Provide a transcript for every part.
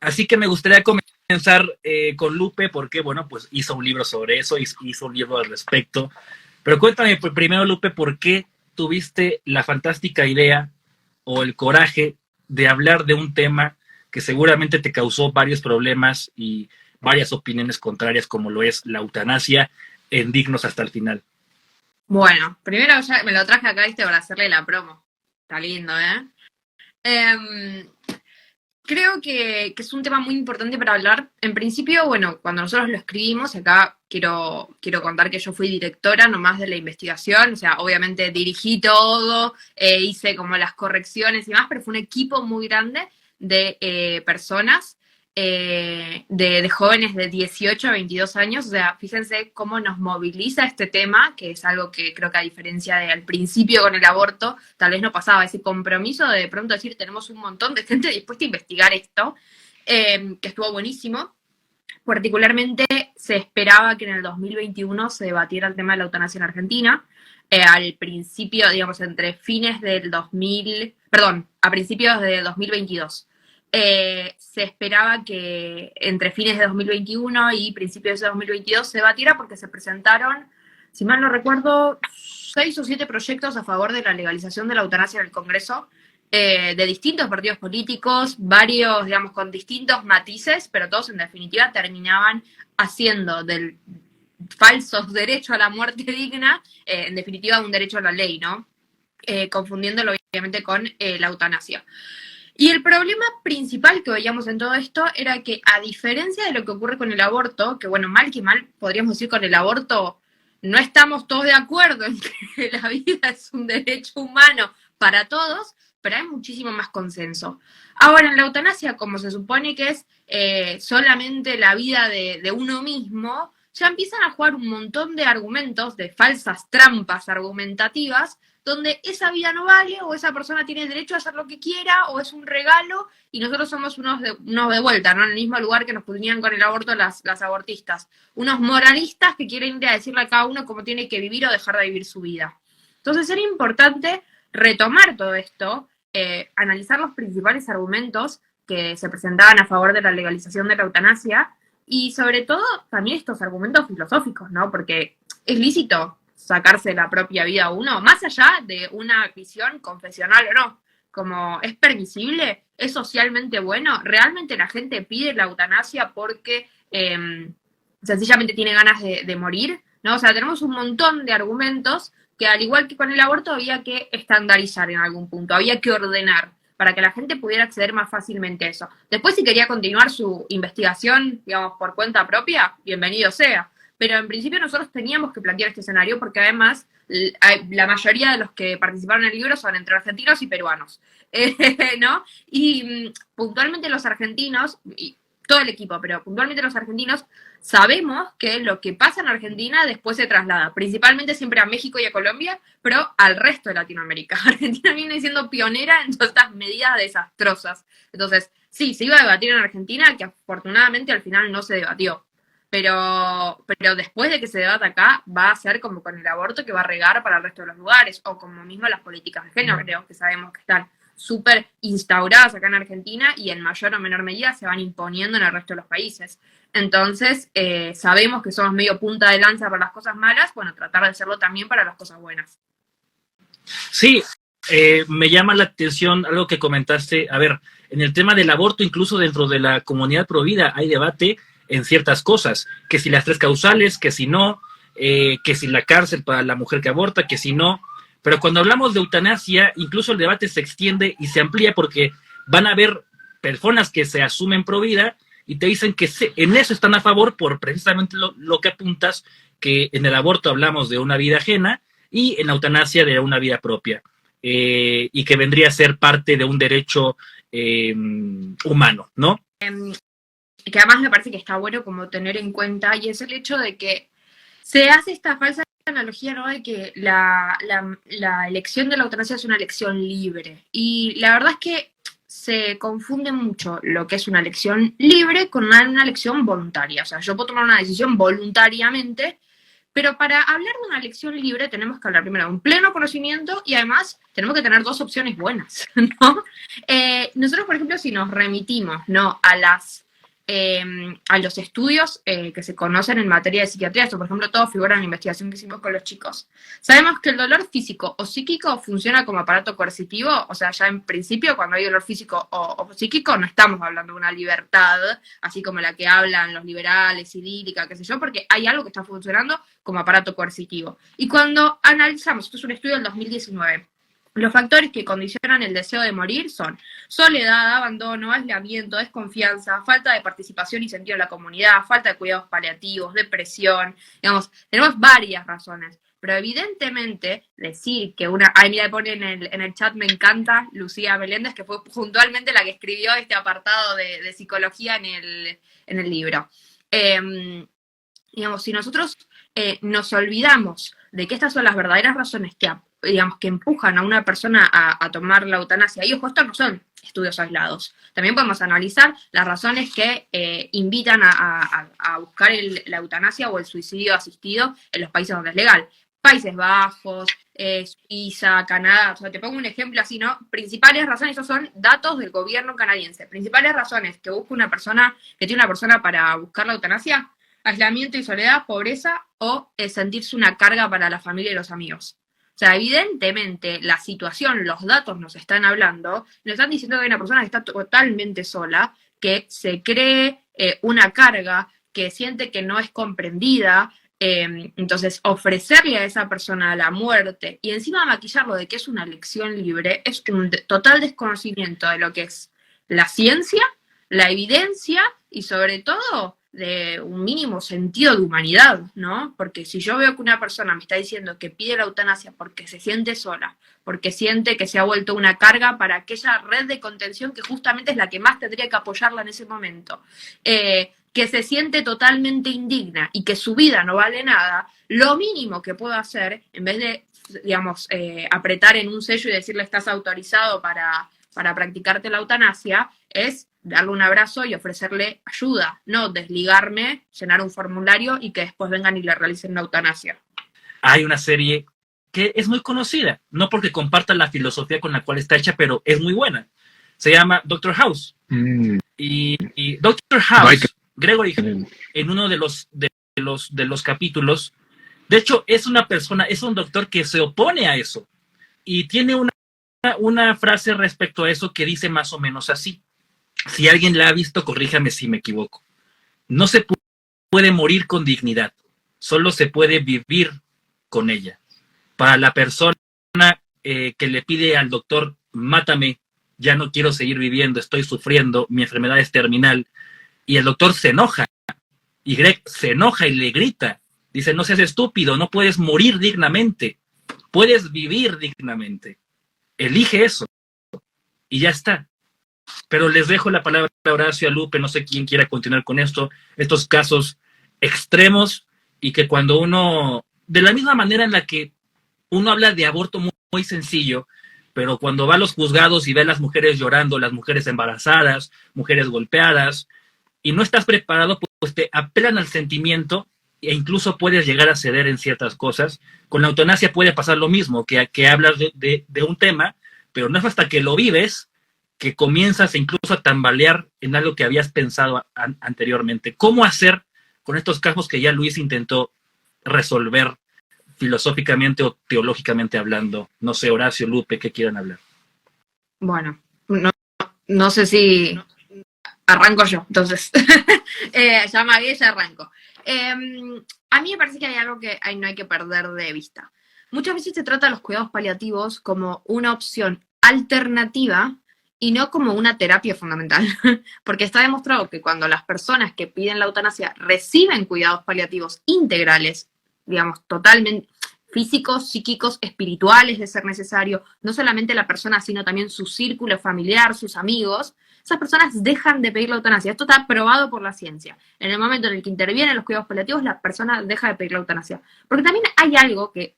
Así que me gustaría comenzar con Lupe, porque, bueno, pues hizo un libro sobre eso, hizo un libro al respecto. Pero cuéntame primero, Lupe, ¿por qué tuviste la fantástica idea o el coraje de hablar de un tema que seguramente te causó varios problemas y varias opiniones contrarias, como lo es la eutanasia, en Dignos hasta el final? Bueno, primero ya me lo traje acá, viste, para hacerle la promo. Está lindo, ¿eh? Em, Creo que es un tema muy importante para hablar. En principio, bueno, cuando nosotros lo escribimos, acá quiero contar que yo fui directora nomás de la investigación, o sea, obviamente dirigí todo, hice como las correcciones y demás, pero fue un equipo muy grande de personas, de jóvenes de 18 a 22 años, o sea, fíjense cómo nos moviliza este tema, que es algo que creo que a diferencia del principio con el aborto, tal vez no pasaba ese compromiso de pronto decir, tenemos un montón de gente dispuesta a investigar esto, que estuvo buenísimo. Particularmente se esperaba que en el 2021 se debatiera el tema de la eutanasia en Argentina. Al principio, digamos, entre fines del 2000, perdón, a principios de 2022. Se esperaba que entre fines de 2021 y principios de 2022 se debatiera porque se presentaron, si mal no recuerdo, 6 o 7 proyectos a favor de la legalización de la eutanasia en el Congreso, de distintos partidos políticos, varios, digamos, con distintos matices, pero todos en definitiva terminaban haciendo del falso derecho a la muerte digna, en definitiva un derecho a la ley, ¿no? Confundiéndolo obviamente con la eutanasia. Y el problema principal que veíamos en todo esto era que, a diferencia de lo que ocurre con el aborto, que bueno, mal que mal, podríamos decir con el aborto, no estamos todos de acuerdo en que la vida es un derecho humano para todos, pero hay muchísimo más consenso. Ahora, en la eutanasia, como se supone que es solamente la vida de uno mismo, ya empiezan a jugar un montón de argumentos, de falsas trampas argumentativas, donde esa vida no vale, o esa persona tiene derecho a hacer lo que quiera, o es un regalo, y nosotros somos unos de vuelta, ¿no? En el mismo lugar que nos ponían con el aborto las abortistas. Unos moralistas que quieren ir a decirle a cada uno cómo tiene que vivir o dejar de vivir su vida. Entonces era importante retomar todo esto, analizar los principales argumentos que se presentaban a favor de la legalización de la eutanasia, y sobre todo también estos argumentos filosóficos, ¿no? Porque es lícito sacarse la propia vida a uno, más allá de una visión confesional o no, como es permisible, es socialmente bueno, realmente la gente pide la eutanasia porque sencillamente tiene ganas de morir, ¿no? O sea, tenemos un montón de argumentos que, al igual que con el aborto, había que estandarizar en algún punto, había que ordenar para que la gente pudiera acceder más fácilmente a eso. Después, si quería continuar su investigación, digamos, por cuenta propia, bienvenido sea. Pero en principio nosotros teníamos que plantear este escenario porque además la mayoría de los que participaron en el libro son entre argentinos y peruanos, ¿no? Y puntualmente los argentinos, y todo el equipo, pero puntualmente los argentinos, sabemos que lo que pasa en Argentina después se traslada, principalmente siempre a México y a Colombia, pero al resto de Latinoamérica. Argentina viene siendo pionera en todas estas medidas desastrosas. Entonces, sí, se iba a debatir en Argentina, que afortunadamente al final no se debatió. Pero después de que se debata acá, va a ser como con el aborto, que va a regar para el resto de los lugares, o como mismo las políticas de género, creo que sabemos que están súper instauradas acá en Argentina y en mayor o menor medida se van imponiendo en el resto de los países. Entonces, sabemos que somos medio punta de lanza para las cosas malas, bueno, tratar de hacerlo también para las cosas buenas. Sí, me llama la atención algo que comentaste. A ver, en el tema del aborto, incluso dentro de la comunidad provida, hay debate en ciertas cosas, que si las tres causales, que si no, que si la cárcel para la mujer que aborta, que si no. Pero cuando hablamos de eutanasia, incluso el debate se extiende y se amplía porque van a haber personas que se asumen pro vida y te dicen que en eso están a favor por precisamente lo que apuntas, que en el aborto hablamos de una vida ajena y en la eutanasia de una vida propia, y que vendría a ser parte de un derecho humano, ¿no? Que además me parece que está bueno como tener en cuenta, y es el hecho de que se hace esta falsa analogía, ¿no? De que la elección de la eutanasia es una elección libre. Y la verdad es que se confunde mucho lo que es una elección libre con una elección voluntaria. O sea, yo puedo tomar una decisión voluntariamente, Pero para hablar de una elección libre tenemos que hablar primero de un pleno conocimiento y además tenemos que tener dos opciones buenas, ¿no? Nosotros, por ejemplo, si nos remitimos, ¿no?, a los estudios que se conocen en materia de psiquiatría, esto, por ejemplo, todo figura en la investigación que hicimos con los chicos. Sabemos que el dolor físico o psíquico funciona como aparato coercitivo, o sea, ya en principio, cuando hay dolor físico o psíquico, no estamos hablando de una libertad, así como la que hablan los liberales, idílica, qué sé yo, porque hay algo que está funcionando como aparato coercitivo. Y cuando analizamos, esto es un estudio del 2019, los factores que condicionan el deseo de morir son soledad, abandono, aislamiento, desconfianza, falta de participación y sentido de la comunidad, falta de cuidados paliativos, depresión, digamos, tenemos varias razones. Pero evidentemente decir que una... Ay, mira, pone en el chat, me encanta, Lucía Meléndez, que fue puntualmente la que escribió este apartado de psicología en el libro. Digamos, si nosotros nos olvidamos de que estas son las verdaderas razones que, digamos, que empujan a una persona a tomar la eutanasia, y ojo, estos no son estudios aislados. También podemos analizar las razones que invitan a buscar la eutanasia o el suicidio asistido en los países donde es legal. Países Bajos, Suiza, Canadá, o sea, te pongo un ejemplo así, ¿no? Principales razones, esos son datos del gobierno canadiense. Principales razones que busca una persona, que tiene una persona para buscar la eutanasia: aislamiento y soledad, pobreza o sentirse una carga para la familia y los amigos. O sea, evidentemente la situación, los datos nos están hablando, nos están diciendo que hay una persona que está totalmente sola, que se cree una carga, que siente que no es comprendida. Entonces, ofrecerle a esa persona la muerte y encima maquillarlo de que es una elección libre es un total desconocimiento de lo que es la ciencia, la evidencia y sobre todo de un mínimo sentido de humanidad, ¿no? Porque si yo veo que una persona me está diciendo que pide la eutanasia porque se siente sola, porque siente que se ha vuelto una carga para aquella red de contención que justamente es la que más tendría que apoyarla en ese momento, que se siente totalmente indigna y que su vida no vale nada, lo mínimo que puedo hacer, en vez de, digamos, apretar en un sello y decirle estás autorizado para practicarte la eutanasia, es darle un abrazo y ofrecerle ayuda, no desligarme, llenar un formulario y que después vengan y le realicen la eutanasia. Hay una serie que es muy conocida, no porque comparta la filosofía con la cual está hecha, pero es muy buena. Se llama Doctor House. Y Doctor House, Gregory, en uno de los capítulos, de hecho, es una persona, es un doctor que se opone a eso. Y tiene una frase respecto a eso que dice más o menos así. Si alguien la ha visto, corríjame si me equivoco. No se puede morir con dignidad, solo se puede vivir con ella. Para la persona que le pide al doctor, mátame, ya no quiero seguir viviendo, estoy sufriendo, mi enfermedad es terminal, y el doctor se enoja, y Greg se enoja y le grita, dice, no seas estúpido, no puedes morir dignamente, puedes vivir dignamente, elige eso, y ya está. Pero les dejo la palabra a Horacio, a Lupe, no sé quién quiera continuar con esto, estos casos extremos, y que cuando uno, de la misma manera en la que uno habla de aborto muy sencillo, pero cuando va a los juzgados y ve a las mujeres llorando, las mujeres embarazadas, mujeres golpeadas, y no estás preparado, pues te apelan al sentimiento e incluso puedes llegar a ceder en ciertas cosas. Con la eutanasia puede pasar lo mismo, que hablas de un tema, pero no es hasta que lo vives que comienzas incluso a tambalear en algo que habías pensado anteriormente. ¿Cómo hacer con estos casos que ya Luis intentó resolver filosóficamente o teológicamente hablando? No sé, Horacio, Lupe, ¿qué quieran hablar? Bueno, no sé si arranco yo, entonces. Ya magué, ya arranco. A mí me parece que hay algo que no hay que perder de vista. Muchas veces se trata de los cuidados paliativos como una opción alternativa y no como una terapia fundamental, porque está demostrado que cuando las personas que piden la eutanasia reciben cuidados paliativos integrales, digamos, totalmente físicos, psíquicos, espirituales de ser necesario, no solamente la persona, sino también su círculo familiar, sus amigos, esas personas dejan de pedir la eutanasia. Esto está probado por la ciencia. En el momento en el que intervienen los cuidados paliativos, la persona deja de pedir la eutanasia. Porque también hay algo que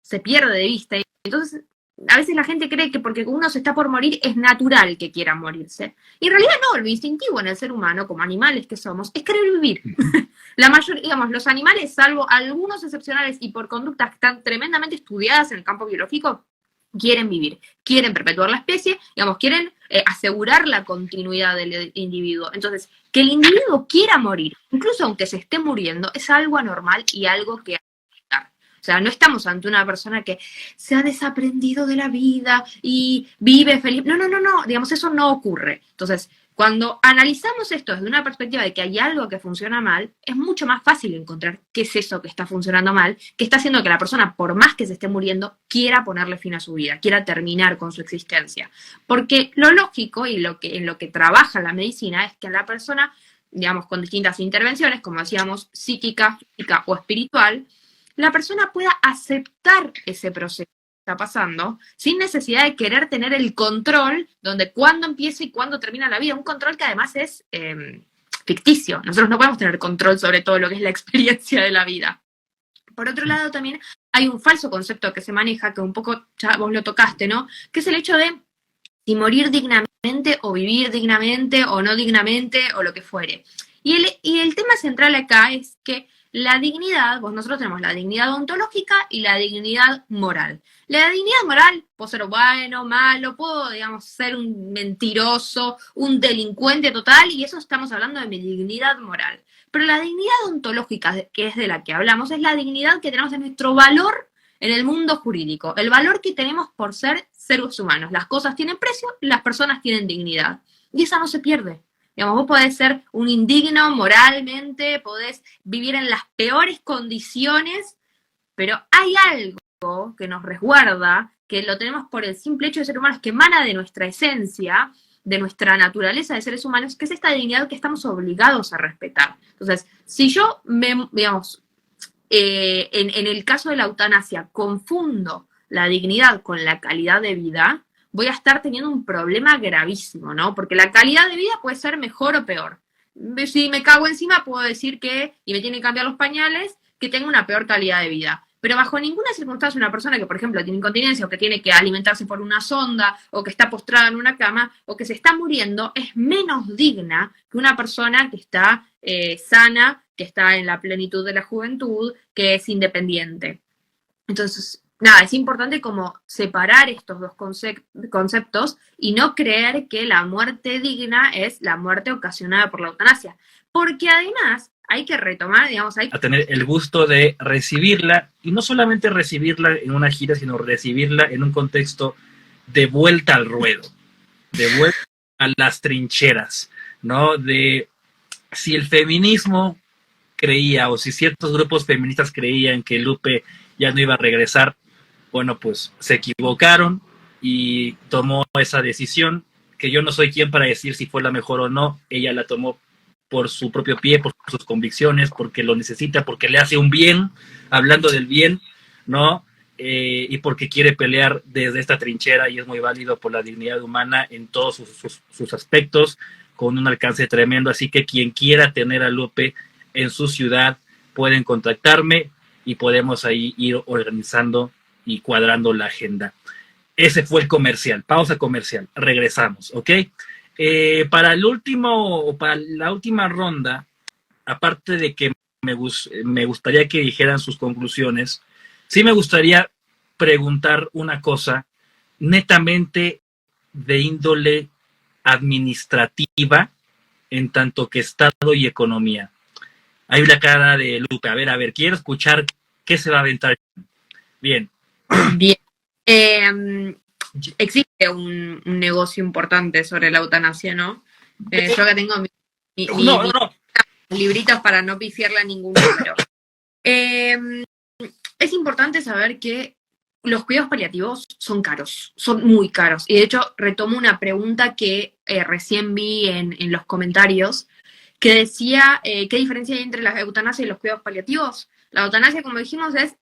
se pierde de vista, y entonces a veces la gente cree que porque uno se está por morir es natural que quiera morirse. Y en realidad no, lo instintivo en el ser humano, como animales que somos, es querer vivir. La mayoría, digamos, los animales, salvo algunos excepcionales y por conductas que están tremendamente estudiadas en el campo biológico, quieren vivir, quieren perpetuar la especie, digamos, quieren asegurar la continuidad del individuo. Entonces, que el individuo quiera morir, incluso aunque se esté muriendo, es algo anormal y algo que aceptar. O sea, no estamos ante una persona que se ha desaprendido de la vida y vive feliz. No, no, no, no, digamos, eso no ocurre. Entonces, cuando analizamos esto desde una perspectiva de que hay algo que funciona mal, es mucho más fácil encontrar qué es eso que está funcionando mal, que está haciendo que la persona, por más que se esté muriendo, quiera ponerle fin a su vida, quiera terminar con su existencia. Porque lo lógico y en lo que trabaja la medicina es que la persona, digamos, con distintas intervenciones, como decíamos, psíquica, física o espiritual, la persona pueda aceptar ese proceso está pasando, sin necesidad de querer tener el control donde cuándo empieza y cuándo termina la vida. Un control que además es ficticio. Nosotros no podemos tener control sobre todo lo que es la experiencia de la vida. Por otro lado, también hay un falso concepto que se maneja, que un poco ya vos lo tocaste, ¿no? Que es el hecho de si morir dignamente o vivir dignamente o no dignamente o lo que fuere. Y el tema central acá es que la dignidad, pues nosotros tenemos la dignidad ontológica y la dignidad moral. La dignidad moral, puedo ser bueno, malo, puedo, digamos, ser un mentiroso, un delincuente total, y eso estamos hablando de mi dignidad moral. Pero la dignidad ontológica, que es de la que hablamos, es la dignidad que tenemos en nuestro valor en el mundo jurídico, el valor que tenemos por ser seres humanos. Las cosas tienen precio, las personas tienen dignidad. Y esa no se pierde. Digamos, vos podés ser un indigno moralmente, podés vivir en las peores condiciones, pero hay algo que nos resguarda, que lo tenemos por el simple hecho de ser humanos, que emana de nuestra esencia, de nuestra naturaleza de seres humanos, que es esta dignidad que estamos obligados a respetar. Entonces, si yo digamos, en el caso de la eutanasia confundo la dignidad con la calidad de vida, voy a estar teniendo un problema gravísimo, ¿no? Porque la calidad de vida puede ser mejor o peor. Si me cago encima, puedo decir que, y me tienen que cambiar los pañales, que tengo una peor calidad de vida. Pero bajo ninguna circunstancia una persona que, por ejemplo, tiene incontinencia o que tiene que alimentarse por una sonda o que está postrada en una cama o que se está muriendo es menos digna que una persona que está sana, que está en la plenitud de la juventud, que es independiente. Entonces, nada, es importante como separar estos dos conceptos y no creer que la muerte digna es la muerte ocasionada por la eutanasia. Porque además hay que retomar, digamos, a tener el gusto de recibirla, y no solamente recibirla en una gira, sino recibirla en un contexto de vuelta al ruedo, de vuelta a las trincheras, ¿no? De si el feminismo creía, o si ciertos grupos feministas creían que Lupe ya no iba a regresar, bueno, pues se equivocaron y tomó esa decisión, que yo no soy quien para decir si fue la mejor o no. Ella la tomó por su propio pie, por sus convicciones, porque lo necesita, porque le hace un bien, hablando del bien, ¿no? Y porque quiere pelear desde esta trinchera, y es muy válido, por la dignidad humana en todos sus aspectos, con un alcance tremendo. Así que quien quiera tener a Lupe en su ciudad, pueden contactarme y podemos ahí ir organizando y cuadrando la agenda. Ese fue el comercial, pausa comercial, regresamos, ¿ok? Para la última ronda, aparte de que me gustaría que dijeran sus conclusiones, sí me gustaría preguntar una cosa netamente de índole administrativa, en tanto que Estado y economía. Hay la cara de Lupe. A ver, quiero escuchar qué se va a aventar. Bien. Bien. Existe un negocio importante sobre la eutanasia, ¿no? Yo que tengo mis libritos para no pifiarle a ningún número. Es importante saber que los cuidados paliativos son caros, son muy caros. Y de hecho, retomo una pregunta que recién vi en los comentarios, que decía, ¿qué diferencia hay entre la eutanasia y los cuidados paliativos? La eutanasia, como dijimos, es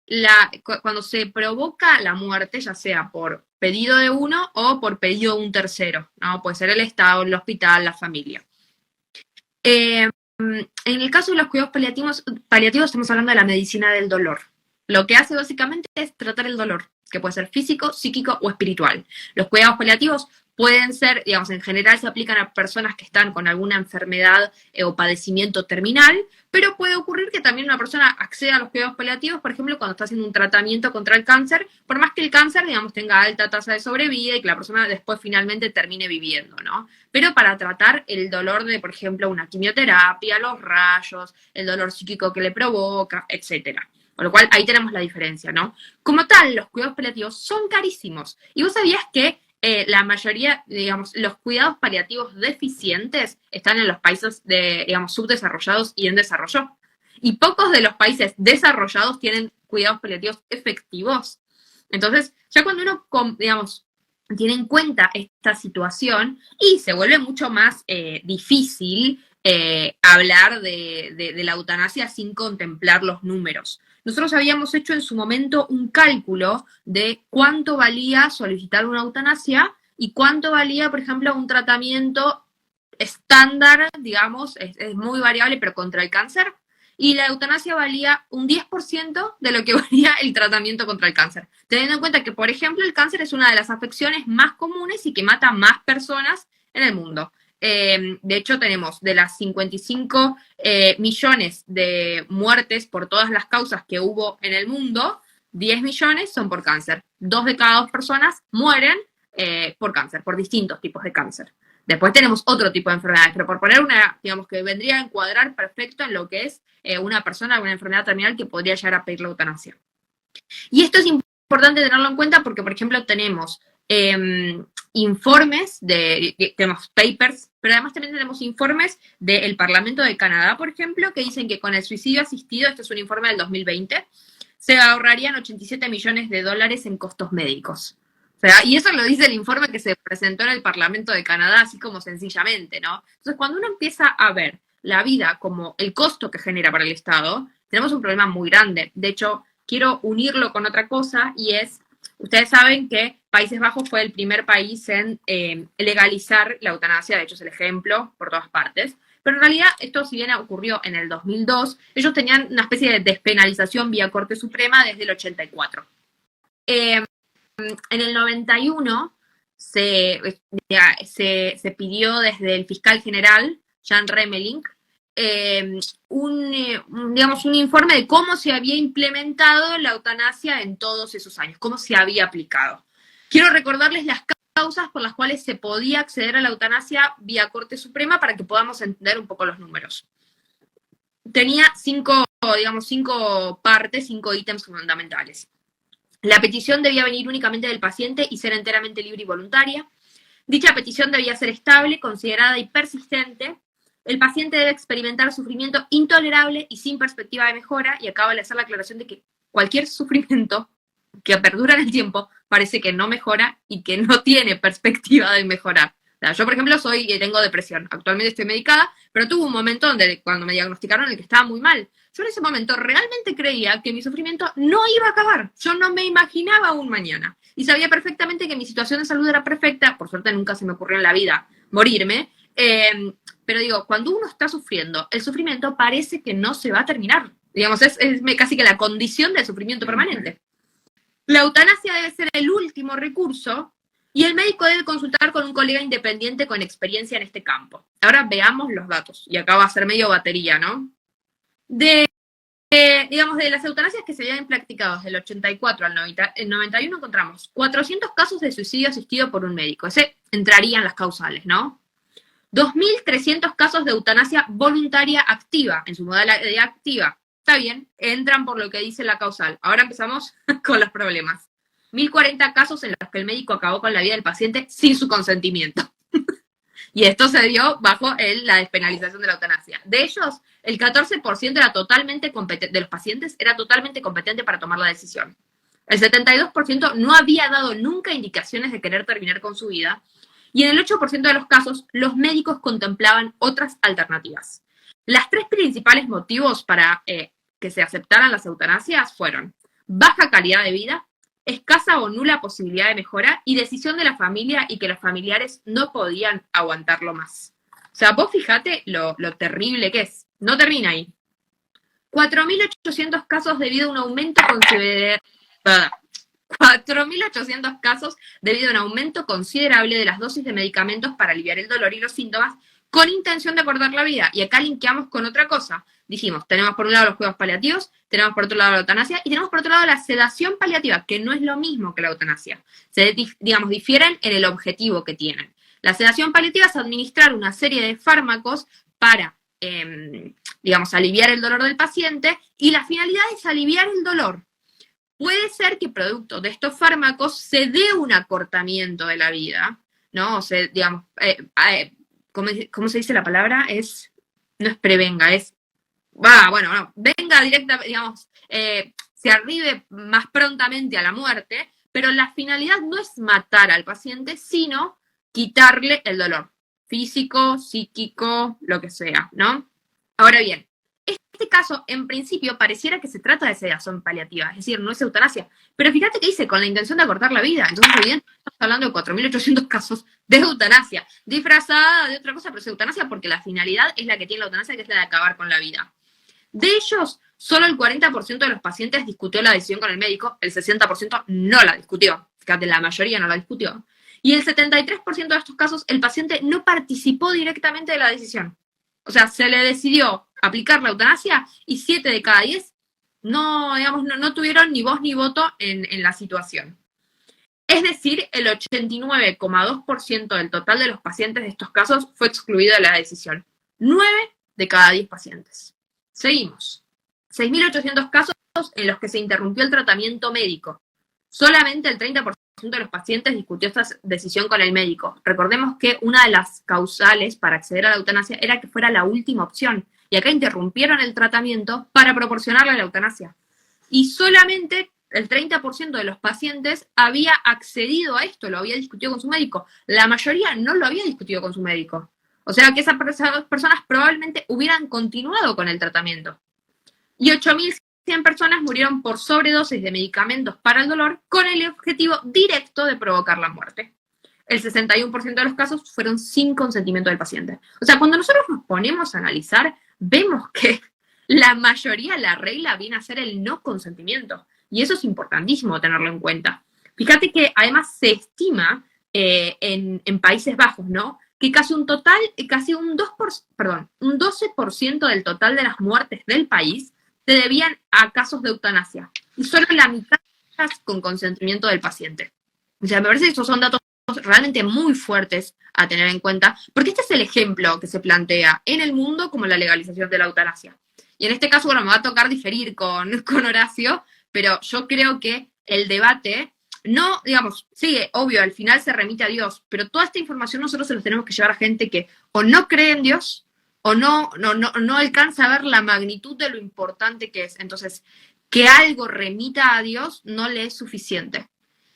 cuando se provoca la muerte, ya sea por pedido de uno o por pedido de un tercero, ¿no? Puede ser el Estado, el hospital, la familia. En el caso de los cuidados paliativos estamos hablando de la medicina del dolor. Lo que hace básicamente es tratar el dolor. que puede ser físico, psíquico o espiritual. Los cuidados paliativos pueden ser, digamos, en general se aplican a personas que están con alguna enfermedad o padecimiento terminal, pero puede ocurrir que también una persona acceda a los cuidados paliativos, por ejemplo, cuando está haciendo un tratamiento contra el cáncer, por más que el cáncer, digamos, tenga alta tasa de sobrevida y que la persona después finalmente termine viviendo, ¿no? Pero para tratar el dolor de, por ejemplo, una quimioterapia, los rayos, el dolor psíquico que le provoca, etcétera. Con lo cual, ahí tenemos la diferencia, ¿no? Como tal, los cuidados paliativos son carísimos. ¿Y vos sabías que la mayoría, digamos, los cuidados paliativos deficientes están en los países, digamos, subdesarrollados y en desarrollo? Y pocos de los países desarrollados tienen cuidados paliativos efectivos. Entonces, ya cuando uno, digamos, tiene en cuenta esta situación y se vuelve mucho más difícil hablar de la eutanasia sin contemplar los números. Nosotros habíamos hecho en su momento un cálculo de cuánto valía solicitar una eutanasia y cuánto valía, por ejemplo, un tratamiento estándar, digamos, es muy variable, pero contra el cáncer. Y la eutanasia valía un 10% de lo que valía el tratamiento contra el cáncer. Teniendo en cuenta que, por ejemplo, el cáncer es una de las afecciones más comunes y que mata más personas en el mundo. De hecho, tenemos de las 55 millones de muertes por todas las causas que hubo en el mundo, 10 millones son por cáncer. 2 de cada 2 personas mueren por cáncer, por distintos tipos de cáncer. Después tenemos otro tipo de enfermedades, pero por poner una, digamos, que vendría a encuadrar perfecto en lo que es una persona con una enfermedad terminal que podría llegar a pedir la eutanasia. Y esto es importante tenerlo en cuenta porque, por ejemplo, tenemos informes, tenemos papers, pero además también tenemos informes del Parlamento de Canadá, por ejemplo, que dicen que con el suicidio asistido, este es un informe del 2020, se ahorrarían 87 millones de dólares en costos médicos. O sea, y eso lo dice el informe que se presentó en el Parlamento de Canadá, así como sencillamente, ¿no? Entonces, cuando uno empieza a ver la vida como el costo que genera para el Estado, tenemos un problema muy grande. De hecho, quiero unirlo con otra cosa y es, ustedes saben que Países Bajos fue el primer país en legalizar la eutanasia, de hecho es el ejemplo por todas partes, pero en realidad esto si bien ocurrió en el 2002, ellos tenían una especie de despenalización vía Corte Suprema desde el 84. En el 91 se pidió desde el fiscal general, Jan Remelink, un informe de cómo se había implementado la eutanasia en todos esos años, cómo se había aplicado. Quiero recordarles las causas por las cuales se podía acceder a la eutanasia vía Corte Suprema para que podamos entender un poco los números. Tenía cinco partes, 5 ítems fundamentales. La petición debía venir únicamente del paciente y ser enteramente libre y voluntaria. Dicha petición debía ser estable, considerada y persistente. El paciente debe experimentar sufrimiento intolerable y sin perspectiva de mejora, y acabo de hacer la aclaración de que cualquier sufrimiento que perdura en el tiempo parece que no mejora y que no tiene perspectiva de mejorar. O sea, yo, por ejemplo, tengo depresión. Actualmente estoy medicada, pero tuve un momento donde, cuando me diagnosticaron, en el que estaba muy mal. Yo en ese momento realmente creía que mi sufrimiento no iba a acabar. Yo no me imaginaba un mañana. Y sabía perfectamente que mi situación de salud era perfecta. Por suerte nunca se me ocurrió en la vida morirme. Pero digo, cuando uno está sufriendo, el sufrimiento parece que no se va a terminar. Digamos, es casi que la condición del sufrimiento permanente. La eutanasia debe ser el último recurso y el médico debe consultar con un colega independiente con experiencia en este campo. Ahora veamos los datos. Y acá va a ser medio batería, ¿no? De las eutanasias que se habían practicado desde el 84 al 91 encontramos 400 casos de suicidio asistido por un médico. Ese entraría en las causales, ¿no? 2.300 casos de eutanasia voluntaria activa, en su modalidad activa. Está bien, entran por lo que dice la causal. Ahora empezamos con los problemas. 1.040 casos en los que el médico acabó con la vida del paciente sin su consentimiento. Y esto se dio bajo la despenalización de la eutanasia. De ellos, el 14% era totalmente competente, de los pacientes era totalmente competente para tomar la decisión. El 72% no había dado nunca indicaciones de querer terminar con su vida. Y en el 8% de los casos, los médicos contemplaban otras alternativas. Las 3 principales motivos para que se aceptaran las eutanasias fueron baja calidad de vida, escasa o nula posibilidad de mejora y decisión de la familia y que los familiares no podían aguantarlo más. O sea, vos fíjate lo terrible que es. No termina ahí. 4.800 casos debido a un aumento considerable. 4.800 casos debido a un aumento considerable de las dosis de medicamentos para aliviar el dolor y los síntomas con intención de acortar la vida. Y acá linkeamos con otra cosa. Dijimos, tenemos por un lado los cuidados paliativos, tenemos por otro lado la eutanasia y tenemos por otro lado la sedación paliativa, que no es lo mismo que la eutanasia. Difieren en el objetivo que tienen. La sedación paliativa es administrar una serie de fármacos para, aliviar el dolor del paciente, y la finalidad es aliviar el dolor. Puede ser que producto de estos fármacos se dé un acortamiento de la vida, ¿no? O sea, ¿cómo se dice la palabra? No es prevenga, venga directamente, se arribe más prontamente a la muerte, pero la finalidad no es matar al paciente, sino quitarle el dolor físico, psíquico, lo que sea, ¿no? Ahora bien, este caso, en principio, pareciera que se trata de sedación paliativa, es decir, no es eutanasia. Pero fíjate que dice, con la intención de acortar la vida. Entonces, evidentemente, estamos hablando de 4.800 casos de eutanasia, disfrazada de otra cosa, pero es eutanasia porque la finalidad es la que tiene la eutanasia, que es la de acabar con la vida. De ellos, solo el 40% de los pacientes discutió la decisión con el médico, el 60% no la discutió. Fíjate, la mayoría no la discutió. Y el 73% de estos casos, el paciente no participó directamente de la decisión. O sea, se le decidió aplicar la eutanasia y 7 de cada 10 no tuvieron ni voz ni voto en la situación. Es decir, el 89,2% del total de los pacientes de estos casos fue excluido de la decisión. 9 de cada 10 pacientes. Seguimos. 6.800 casos en los que se interrumpió el tratamiento médico. Solamente el 30% de los pacientes discutió esta decisión con el médico. Recordemos que una de las causales para acceder a la eutanasia era que fuera la última opción. Y acá interrumpieron el tratamiento para proporcionarle la eutanasia. Y solamente el 30% de los pacientes había accedido a esto, lo había discutido con su médico. La mayoría no lo había discutido con su médico. O sea que esas personas probablemente hubieran continuado con el tratamiento. Y 8.100 personas murieron por sobredosis de medicamentos para el dolor con el objetivo directo de provocar la muerte. El 61% de los casos fueron sin consentimiento del paciente. O sea, cuando nosotros nos ponemos a analizar, vemos que la mayoría, la regla, viene a ser el no consentimiento. Y eso es importantísimo tenerlo en cuenta. Fíjate que además se estima en Países Bajos, ¿no?, que casi un 12% del total de las muertes del país se debían a casos de eutanasia. Y solo la mitad con consentimiento del paciente. O sea, me parece que estos son datos realmente muy fuertes a tener en cuenta, porque este es el ejemplo que se plantea en el mundo como la legalización de la eutanasia. Y en este caso, bueno, me va a tocar diferir con Horacio, pero yo creo que el debate no, sí, obvio, al final se remite a Dios, pero toda esta información nosotros se los tenemos que llevar a gente que o no cree en Dios o no alcanza a ver la magnitud de lo importante que es. Entonces, que algo remita a Dios no le es suficiente.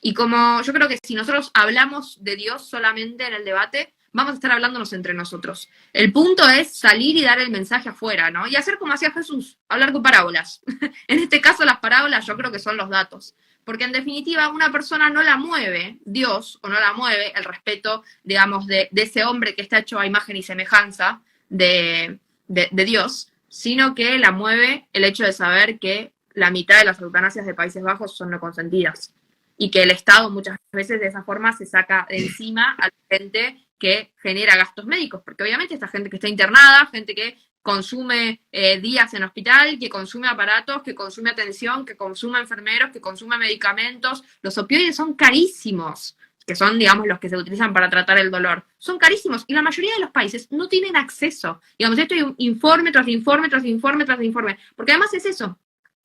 Y como yo creo que si nosotros hablamos de Dios solamente en el debate, vamos a estar hablándonos entre nosotros. El punto es salir y dar el mensaje afuera, ¿no? Y hacer como hacía Jesús, hablar con parábolas. En este caso, las parábolas yo creo que son los datos. Porque en definitiva una persona no la mueve Dios, o no la mueve el respeto, de ese hombre que está hecho a imagen y semejanza de Dios, sino que la mueve el hecho de saber que la mitad de las eutanasias de Países Bajos son no consentidas. Y que el Estado muchas veces de esa forma se saca de encima a la gente que genera gastos médicos, porque obviamente esta gente que está internada, gente que consume días en hospital, que consume aparatos, que consume atención, que consume enfermeros, que consume medicamentos. Los opioides son carísimos, que son, los que se utilizan para tratar el dolor. Son carísimos y la mayoría de los países no tienen acceso. Esto hay un informe tras informe, tras informe, tras informe. Porque además es eso,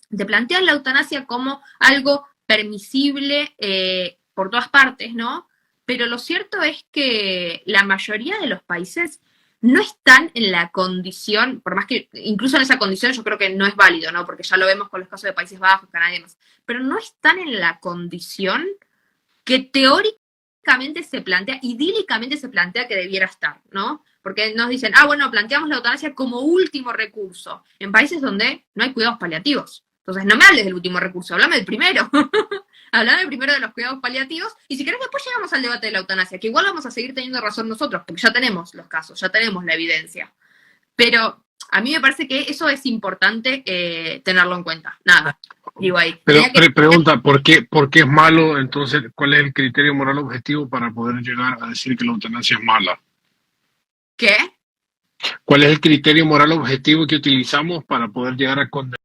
te plantean la eutanasia como algo permisible por todas partes, ¿no? Pero lo cierto es que la mayoría de los países no están en la condición, por más que incluso en esa condición yo creo que no es válido, ¿no? Porque ya lo vemos con los casos de Países Bajos, Canadá y demás, pero no están en la condición que teóricamente se plantea, idílicamente se plantea que debiera estar, ¿no? Porque nos dicen, planteamos la eutanasia como último recurso, en países donde no hay cuidados paliativos. Entonces no me hables del último recurso, háblame del primero. Háblame primero de los cuidados paliativos, y si querés después llegamos al debate de la eutanasia, que igual vamos a seguir teniendo razón nosotros, porque ya tenemos los casos, ya tenemos la evidencia. Pero a mí me parece que eso es importante tenerlo en cuenta. Nada. Digo ahí. Pero pregunta, ¿por qué es malo? Entonces, ¿cuál es el criterio moral objetivo para poder llegar a decir que la eutanasia es mala? ¿Qué? ¿Cuál es el criterio moral objetivo que utilizamos para poder llegar a condenar